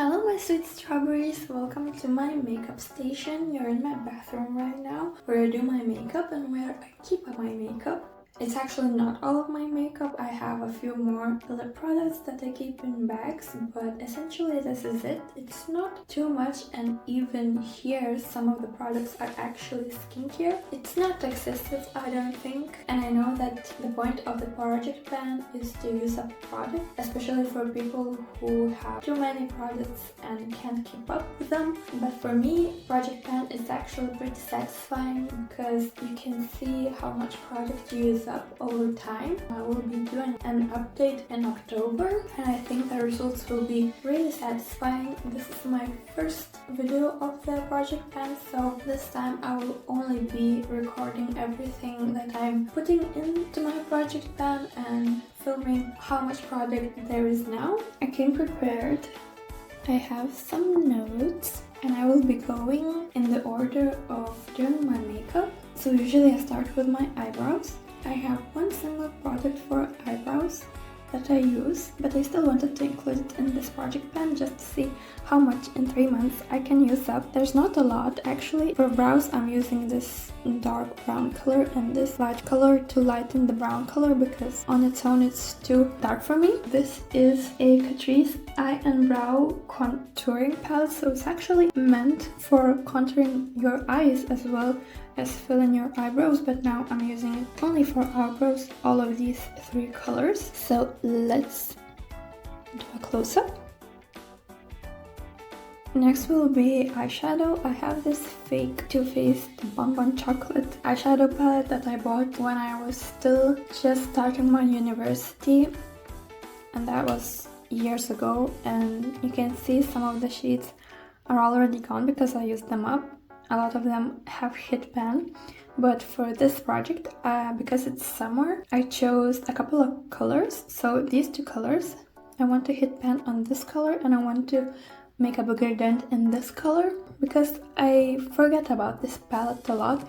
Hello my sweet strawberries, welcome to my makeup station. You're in my bathroom right now where I do my makeup and where I keep my makeup. It's actually not all of my makeup, I have a few more lip products that I keep in bags, but essentially this is it. It's not too much, and even here some of the products are actually skincare. It's not excessive, I don't think, and I know that the point of the project pan is to use up product, especially for people who have too many products and can't keep up with them. But for me, project pan is actually pretty satisfying because you can see how much product you use up over time. I will be doing an update in October and I think the results will be really satisfying. This is my first video of the project pan, so this time I will only be recording everything that I'm putting into my project pan and filming how much product there is now. I came prepared. I have some notes and I will be going in the order of doing my makeup. So usually I start with my eyebrows. I have one single product for eyebrows that I use, but I still wanted to include it in this project pan just to see how much in 3 months I can use up. There's not a lot actually. For brows I'm using this dark brown color and this light color to lighten the brown color because on its own it's too dark for me. This is a Catrice Eye and Brow Contouring Palette, so it's actually meant for contouring your eyes as well as fill in your eyebrows, but now I'm using it only for eyebrows, all of these 3 colors. So let's do a close-up. Next will be eyeshadow. I have this fake Too Faced Bonbon Chocolate eyeshadow palette that I bought when I was still just starting my university, and that was years ago, and you can see some of the shades are already gone because I used them up. A lot of them have hit pan, but for this project, because it's summer, I chose a couple of colors. So these 2 colors, I want to hit pan on this color and I want to make a bigger dent in this color because I forget about this palette a lot.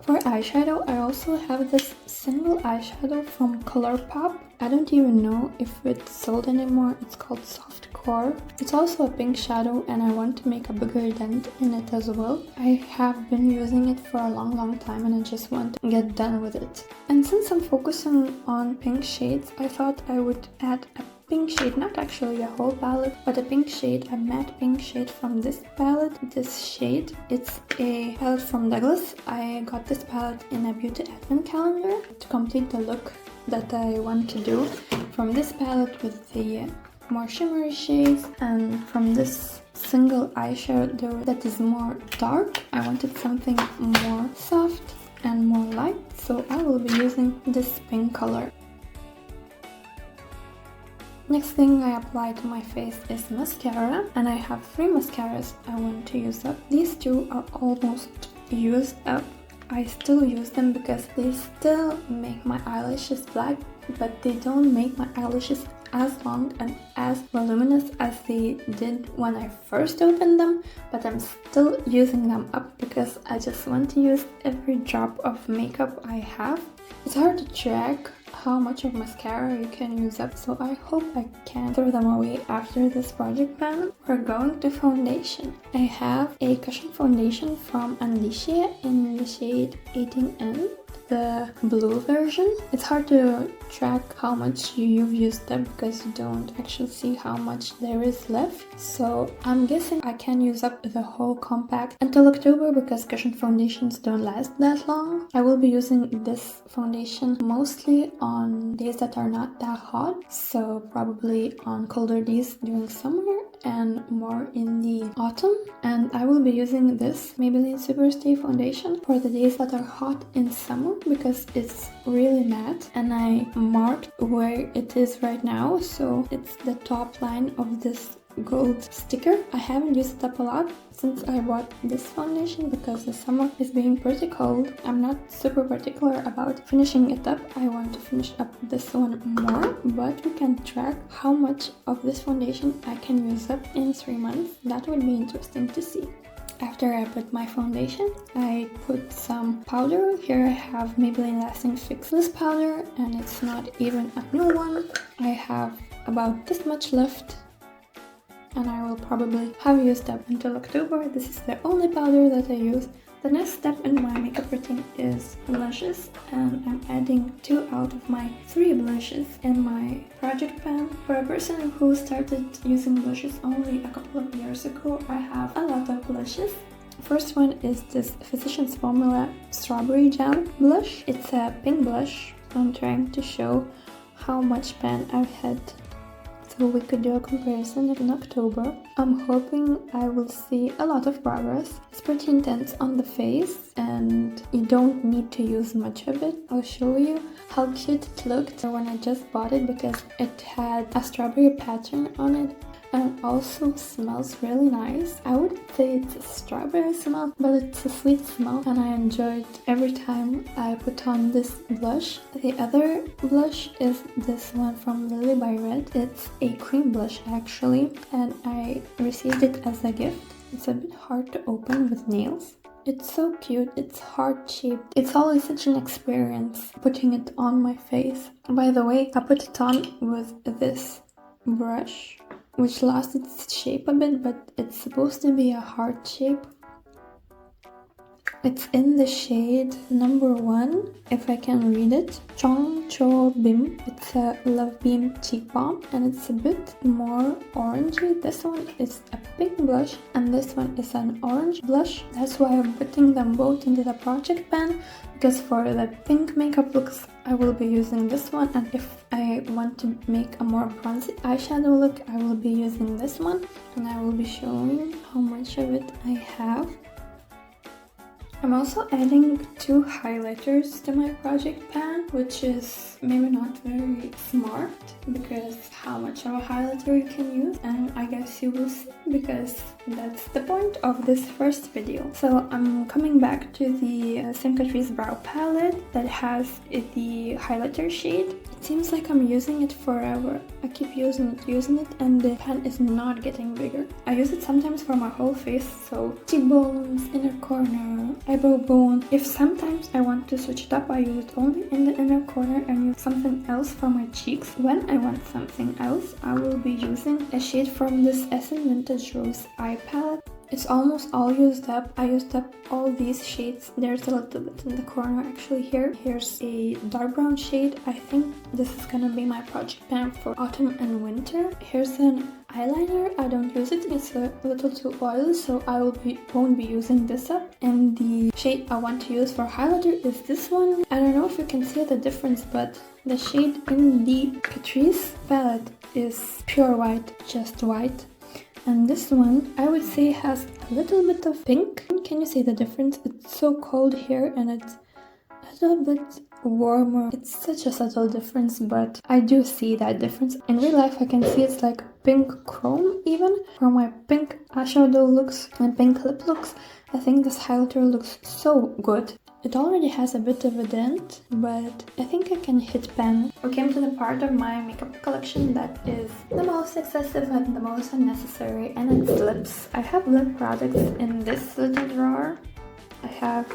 For eyeshadow, I also have this single eyeshadow from ColourPop. I don't even know if it's sold anymore. It's called Soft Core. It's also a pink shadow and I want to make a bigger dent in it as well. I have been using it for a long time and I just want to get done with it. And since I'm focusing on pink shades, I thought I would add a pink shade, not actually a whole palette, but a pink shade, a matte pink shade from this palette. This shade, it's a palette from Douglas. I got this palette in a beauty advent calendar to complete the look that I want to do. From this palette with the more shimmery shades and from this single eyeshadow that is more dark, I wanted something more soft and more light, so I will be using this pink color. Next thing I apply to my face is mascara, and I have 3 mascaras I want to use up. These 2 are almost used up. I still use them because they still make my eyelashes black, but they don't make my eyelashes as long and as voluminous as they did when I first opened them, but I'm still using them up because I just want to use every drop of makeup I have. It's hard to track how much of mascara you can use up, so I hope I can throw them away after this project pan. We're going to foundation. I have a cushion foundation from Alicia in the shade 18N, the blue version. It's hard to track how much you've used up because you don't actually see how much there is left. So I'm guessing I can use up the whole compact until October because cushion foundations don't last that long. I will be using this foundation mostly on days that are not that hot, so probably on colder days during summer and more in the autumn. And I will be using this Maybelline Superstay foundation for the days that are hot in summer because it's really matte, and I marked where it is right now, so it's the top line of this gold sticker. I haven't used it up a lot since I bought this foundation because the summer is being pretty cold. I'm not super particular about finishing it up. I want to finish up this one more, but we can track how much of this foundation I can use up in 3 months. That would be interesting to see. After I put my foundation, I put some powder. Here I have Maybelline Lasting Fixless powder, and it's not even a new one. I have about this much left. and I will probably have used up until October. This is the only powder that I use. The next step in my makeup routine is blushes, and I'm adding 2 out of my 3 blushes in my project pan. For a person who started using blushes only a couple of years ago, I have a lot of blushes. First one is this Physicians Formula Strawberry Jam blush. It's a pink blush. I'm trying to show how much pan I've had, so we could do a comparison in October. I'm hoping I will see a lot of progress. It's pretty intense on the face and you don't need to use much of it. I'll show you how cute it looked when I just bought it because it had a strawberry pattern on it. And it also smells really nice. I wouldn't say it's a strawberry smell, but it's a sweet smell and I enjoy it every time I put on this blush. The other blush is this one from Lily by Red. It's a cream blush actually, and I received it as a gift. It's a bit hard to open with nails. It's so cute, it's heart-shaped. It's always such an experience putting it on my face. By the way, I put it on with this brush, which lost its shape a bit, but it's supposed to be a heart shape. It's in the shade number 1, if I can read it. Chong Cho Bim. It's a Love Beam cheek balm and it's a bit more orangey. This one is a pink blush and this one is an orange blush. That's why I'm putting them both into the project pan, because for the pink makeup looks I will be using this one, and if I want to make a more bronzy eyeshadow look I will be using this one, and I will be showing how much of it I have. I'm also adding 2 highlighters to my project pan, which is maybe not very smart because how much of a highlighter you can use, and I guess you will see because that's the point of this first video. So I'm coming back to the Sim Catrice brow palette that has the highlighter shade. It seems like I'm using it forever. I keep using it and the pan is not getting bigger. I use it sometimes for my whole face, so cheekbones, inner corner, eyebrow bone. If sometimes I want to switch it up, I use it only in the inner corner and use something else for my cheeks. When I want something else, I will be using a shade from this Essence Vintage Rose eye palette. It's almost all used up. I used up all these shades. There's a little bit in the corner actually here. Here's a dark brown shade. I think this is gonna be my project pan for autumn and winter. Here's an eyeliner. I don't use it. It's a little too oily, so I won't be using this up. And the shade I want to use for highlighter is this one. I don't know if you can see the difference, but the shade in the Catrice palette is pure white, just white. And this one, I would say, has a little bit of pink. Can you see the difference? It's so cold here and it's a little bit warmer. It's such a subtle difference, but I do see that difference. In real life, I can see it's like pink chrome even. For my pink eyeshadow looks and pink lip looks, I think this highlighter looks so good. It already has a bit of a dent, but I think I can hit pan. We came to the part of my makeup collection that is the most excessive and the most unnecessary, and it's lips. I have lip products in this little drawer. I have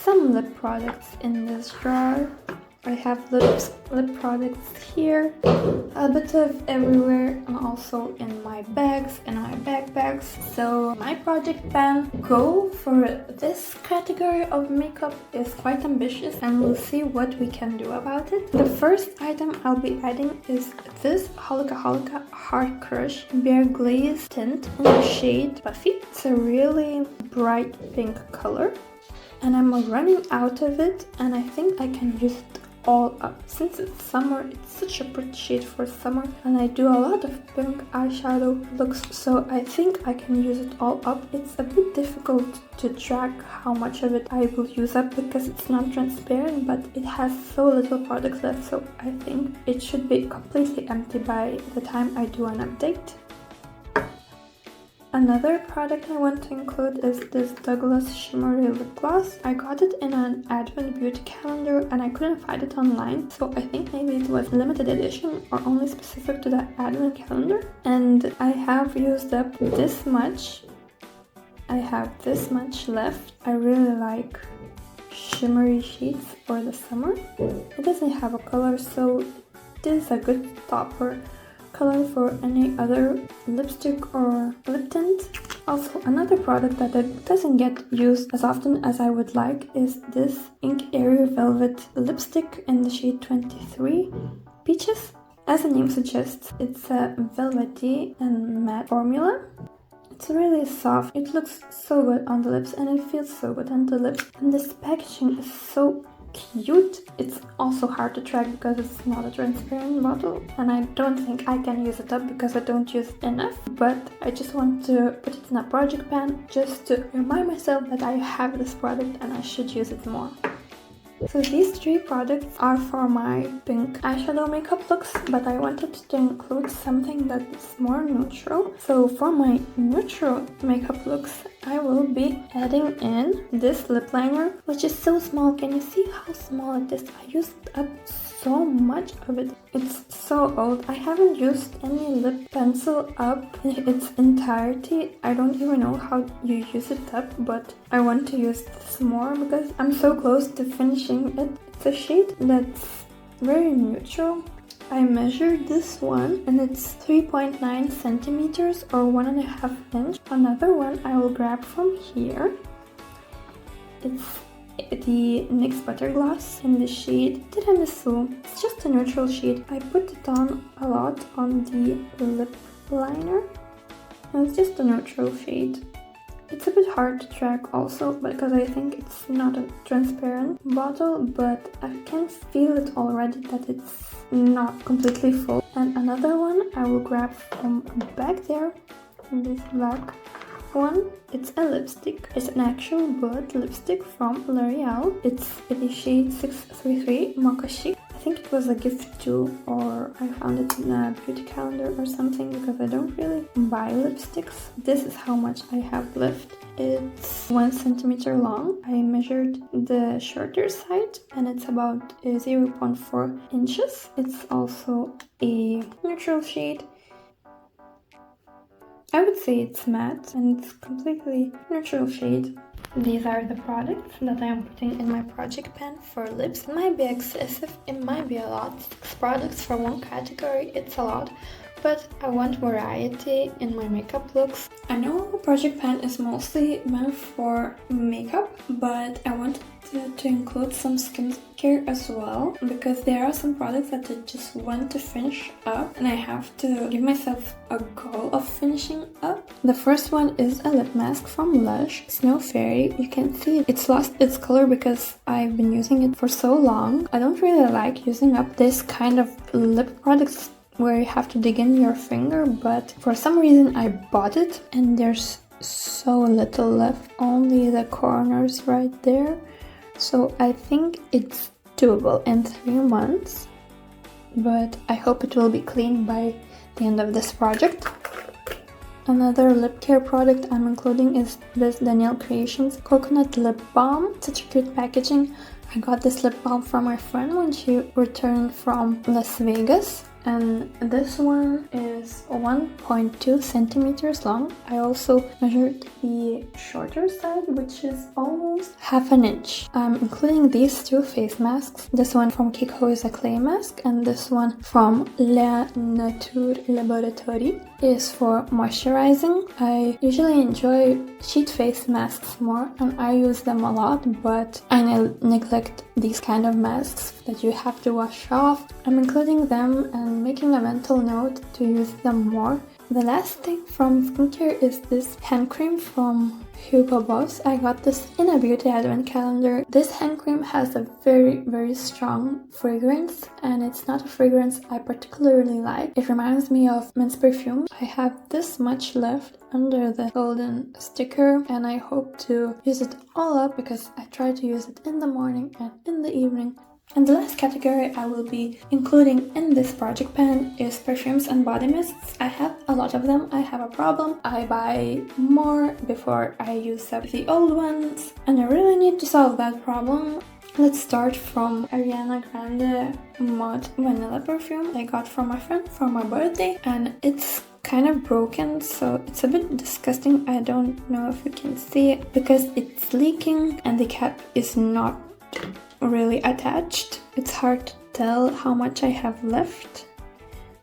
some lip products in this drawer. I have lip products here, a bit of everywhere, and also in my bags and my backpacks. So my project pan goal for this category of makeup is quite ambitious, and we'll see what we can do about it. The first item I'll be adding is this Holika Heart Crush Bare Glaze tint in the shade Puffy. It's a really bright pink color, and I'm running out of it, and I think I can use it all up. Since it's summer, it's such a pretty shade for summer, and I do a lot of pink eyeshadow looks, so I think I can use it all up. It's a bit difficult to track how much of it I will use up because it's not transparent, but it has so little products left, so I think it should be completely empty by the time I do an update. Another product I want to include is this Douglas Shimmery Lip Gloss. I got it in an Advent beauty calendar and I couldn't find it online, so I think maybe it was limited edition or only specific to the Advent calendar. And I have used up this much. I have this much left. I really like shimmery shades for the summer. It doesn't have a color, so it is a good topper color for any other lipstick or lip tint. Also, another product that doesn't get used as often as I would like is this Ink Airy Velvet lipstick in the shade 23 Peaches. As the name suggests, it's a velvety and matte formula. It's really soft. It looks so good on the lips and it feels so good on the lips. And this packaging is so cute. It's also hard to track because it's not a transparent bottle, and I don't think I can use it up because I don't use it enough, but I just want to put it in a project pan just to remind myself that I have this product and I should use it more. So these three products are for my pink eyeshadow makeup looks, but I wanted to include something that is more neutral. So for my neutral makeup looks, I will be adding in this lip liner, which is so small. Can you see how small it is? I used up so much of it. It's so old. I haven't used any lip pencil up in its entirety. I don't even know how you use it up, but I want to use this more because I'm so close to finishing it. It's a shade that's very neutral. I measured this one and it's 3.9 centimeters or 1.5 inch. Another one I will grab from here. It's the NYX Butter Gloss in the shade Tiramisu. It's just a neutral shade. I put it on a lot on the lip liner. And it's just a neutral shade. It's a bit hard to track also because I think it's not a transparent bottle, but I can feel it already that it's not completely full. And another one I will grab from back there, this black one. It's a lipstick. It's an actual bullet lipstick from L'Oreal. It's in the shade 633 Mocha Chic. I think it was a gift too, or I found it in a beauty calendar or something because I don't really buy lipsticks. This is how much I have left. It's 1 centimeter long. I measured the shorter side and it's about 0.4 inches. It's also a neutral shade. I would say it's matte and it's completely neutral shade. These are the products that I am putting in my project pan for lips. It might be excessive, it might be a lot. 6 products for one category, it's a lot. But I want variety in my makeup looks. I know project pan is mostly meant for makeup, but I wanted to include some skincare as well because there are some products that I just want to finish up and I have to give myself a goal of finishing up. The first one is a lip mask from Lush, Snow Fairy. You can see it's lost its color because I've been using it for so long. I don't really like using up this kind of lip products where you have to dig in your finger, but for some reason I bought it and there's so little left, only the corners right there. So I think it's doable in 3 months, but I hope it will be clean by the end of this project. Another lip care product I'm including is this Danielle Creations Coconut Lip Balm. Such a cute packaging. I got this lip balm from my friend when she returned from Las Vegas. And this one is 1.2 centimeters long. I also measured the shorter side, which is almost half an inch. I'm including these 2 face masks. This one from Kiko is a clay mask, and this one from La Nature Laboratory is for moisturizing. I usually enjoy sheet face masks more, and I use them a lot, but I neglect these kind of masks that you have to wash off. I'm including them and making a mental note to use them more. The last thing from skincare is this hand cream from Hugo Boss. I got this in a beauty advent calendar. This hand cream has a very strong fragrance, and it's not a fragrance I particularly like. It reminds me of men's perfume. I have this much left under the golden sticker and I hope to use it all up because I try to use it in the morning and in the evening. And the last category I will be including in this project pan is perfumes and body mists. I have a lot of them. I have a problem. I buy more before I use up the old ones, and I really need to solve that problem. Let's start from Ariana Grande Matte Vanilla perfume I got from my friend for my birthday, and it's kind of broken, so it's a bit disgusting. I don't know if you can see it because it's leaking and the cap is not really attached. It's hard to tell how much I have left.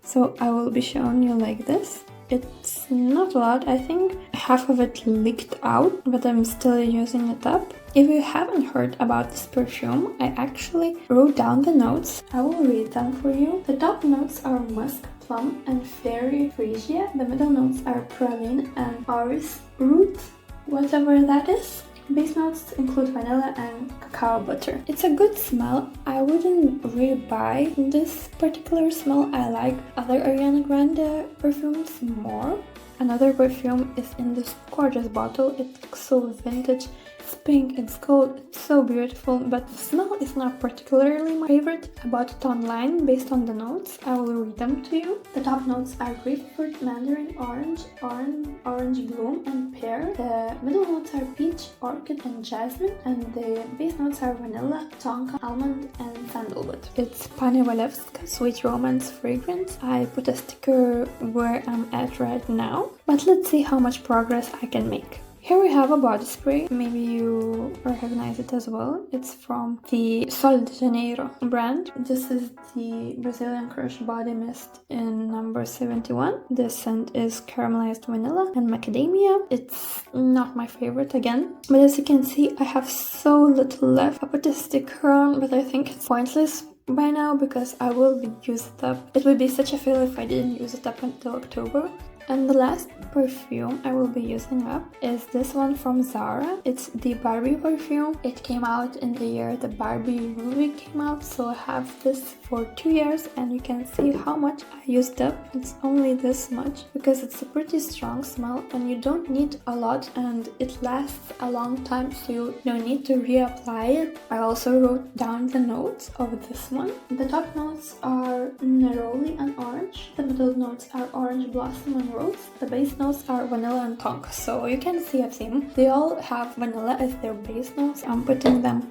So I will be showing you like this. It's not a lot, I think half of it leaked out, but I'm still using it up. If you haven't heard about this perfume, I actually wrote down the notes. I will read them for you. The top notes are musk, plum, and fairy freesia. The middle notes are praline and orris root, whatever that is. Base notes include vanilla and cacao butter. It's a good smell. I wouldn't rebuy this particular smell. I like other Ariana Grande perfumes more. Another perfume is in this gorgeous bottle. It looks so vintage. It's pink, it's gold, it's so beautiful, but the smell is not particularly my favorite. I bought it online based on the notes. I will read them to you. The top notes are grapefruit, mandarin, orange bloom, and pear. The middle notes are peach, orchid, and jasmine, and the base notes are vanilla, tonka, almond, and sandalwood. It's Pani Walewska Sweet Romance fragrance. I put a sticker where I'm at right now, but let's see how much progress I can make. Here we have a body spray, maybe you recognize it as well. It's from the Sol de Janeiro brand. This is the Brazilian Crush Body Mist in number 71. The scent is caramelized vanilla and macadamia. It's not my favorite again, but as you can see, I have so little left. I put a sticker on, but I think it's pointless by now because I will use it up. It would be such a fail if I didn't use it up until October. And the last perfume I will be using up is this one from Zara. It's the Barbie perfume. It came out in the year the Barbie movie came out, so I have this for 2 years and you can see how much I used up. It's only this much because it's a pretty strong smell and you don't need a lot and it lasts a long time, so you don't need to reapply it. I also wrote down the notes of this one. The top notes are neroli and orange. The middle notes are orange blossom and rose. The base notes are vanilla and tonka, so you can see a theme. They all have vanilla as their base notes. I'm putting them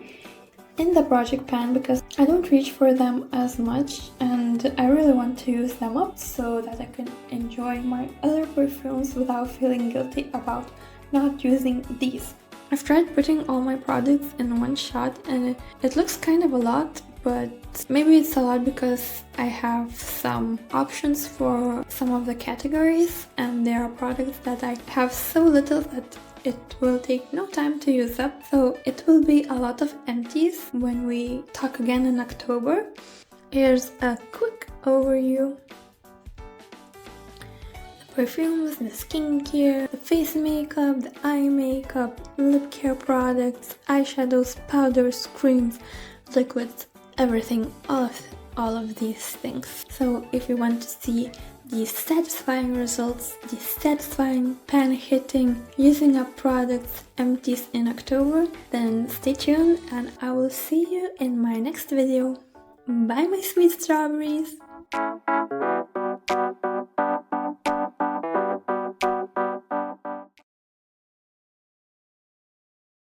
in the project pan because I don't reach for them as much and I really want to use them up so that I can enjoy my other perfumes without feeling guilty about not using these. I've tried putting all my products in one shot and it looks kind of a lot, but maybe it's a lot because I have some options for some of the categories and there are products that I have so little that it will take no time to use up, so it will be a lot of empties when we talk again in October. Here's a quick overview. The perfumes, the skincare, the face makeup, the eye makeup, lip care products, eyeshadows, powders, creams, liquids, everything, all of these things. So if you want to see these satisfying results, these satisfying pan hitting, using up products, empties in October, then stay tuned and I will see you in my next video. Bye my sweet strawberries!